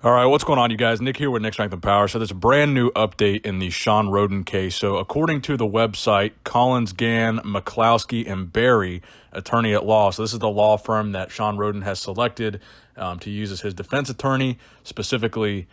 All right, what's going on, you guys? Nick here with Nick Strength and Power. So there's a brand new update in the Shawn Rhoden case. So according to the website, Collins, Gann, McCloskey, and Barry, attorney at law. So this is the law firm that Shawn Rhoden has selected to use as his defense attorney. Specifically,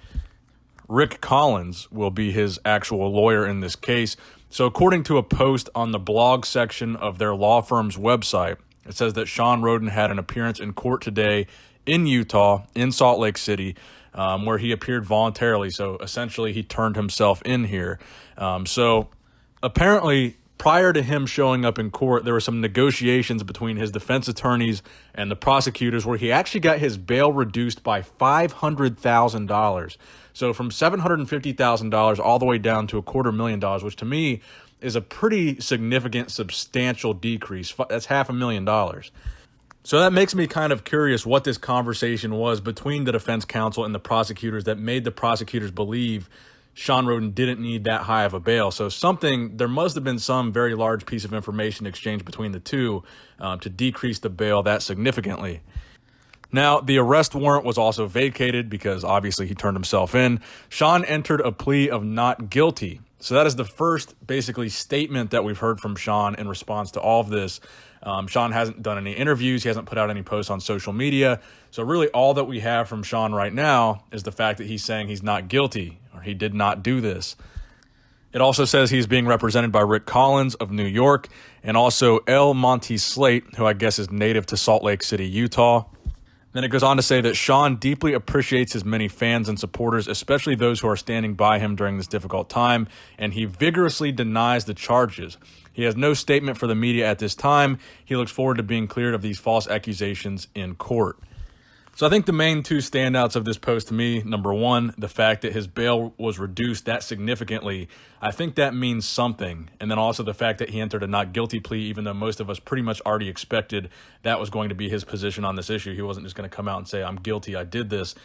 Rick Collins will be his actual lawyer in this case. So according to a post on the blog section of their law firm's website, it says that Shawn Rhoden had an appearance in court today in Utah, in Salt Lake City, where he appeared voluntarily. So essentially he turned himself in here. So apparently prior to him showing up in court, there were some negotiations between his defense attorneys and the prosecutors where he actually got his bail reduced by $500,000. So from $750,000 all the way down to $250,000, which to me is a pretty significant, substantial decrease. That's $500,000. So that makes me kind of curious what this conversation was between the defense counsel and the prosecutors that made the prosecutors believe Shawn Rhoden didn't need that high of a bail. So there must have been some very large piece of information exchanged between the two to decrease the bail that significantly. Now, the arrest warrant was also vacated because obviously he turned himself in. Shawn entered a plea of not guilty. So that is the first basically statement that we've heard from Shawn in response to all of this. Shawn hasn't done any interviews. He hasn't put out any posts on social media. So really all that we have from Shawn right now is the fact that he's saying he's not guilty or he did not do this. It also says he's being represented by Rick Collins of New York and also L. Monty Slate, who I guess is native to Salt Lake City, Utah. Then it goes on to say that Shawn deeply appreciates his many fans and supporters, especially those who are standing by him during this difficult time, and he vigorously denies the charges. He has no statement for the media at this time. He looks forward to being cleared of these false accusations in court. So I think the main two standouts of this post to me, number one, the fact that his bail was reduced that significantly. I think that means something. And then also the fact that he entered a not guilty plea, even though most of us pretty much already expected that was going to be his position on this issue. He wasn't just going to come out and say, I'm guilty, I did this.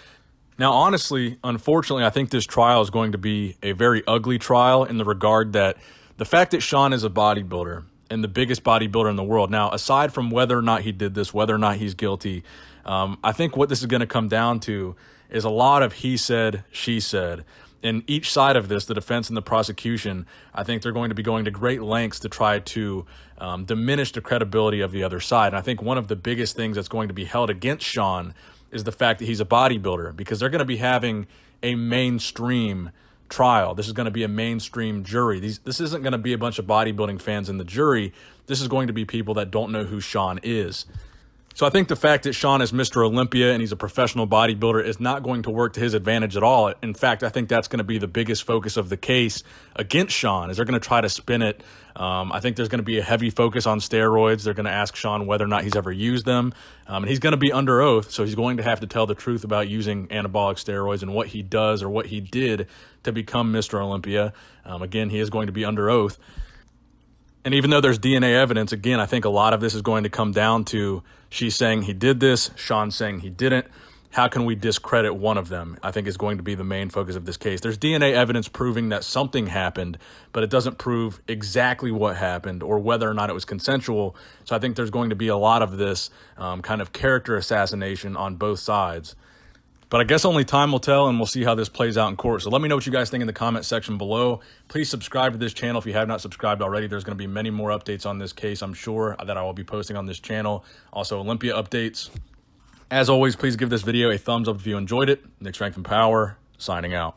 Now, honestly, unfortunately, I think this trial is going to be a very ugly trial in the regard that the fact that Shawn is a bodybuilder and the biggest bodybuilder in the world. Now, aside from whether or not he did this, whether or not he's guilty, I think what this is going to come down to is a lot of he said, she said. And each side of this, the defense and the prosecution, I think they're going to be going to great lengths to try to diminish the credibility of the other side. And I think one of the biggest things that's going to be held against Shawn is the fact that he's a bodybuilder, because they're going to be having a mainstream trial. This is going to be a mainstream jury. This isn't going to be a bunch of bodybuilding fans in the jury. This is going to be people that don't know who Shawn is. So I think the fact that Shawn is Mr. Olympia and he's a professional bodybuilder is not going to work to his advantage at all. In fact, I think that's going to be the biggest focus of the case against Shawn, is they're going to try to spin it. I think there's going to be a heavy focus on steroids. They're going to ask Shawn whether or not he's ever used them. And he's going to be under oath, so he's going to have to tell the truth about using anabolic steroids and what he does or what he did to become Mr. Olympia. Again, he is going to be under oath. And even though there's DNA evidence, again, I think a lot of this is going to come down to she's saying he did this, Shawn saying he didn't. How can we discredit one of them? I think is going to be the main focus of this case. There's DNA evidence proving that something happened, but it doesn't prove exactly what happened or whether or not it was consensual. So I think there's going to be a lot of this kind of character assassination on both sides. But I guess only time will tell, and we'll see how this plays out in court. So let me know what you guys think in the comment section below. Please subscribe to this channel if you have not subscribed already. There's going to be many more updates on this case, I'm sure, that I will be posting on this channel. Also, Olympia updates. As always, please give this video a thumbs up if you enjoyed it. Nick Strength and Power, signing out.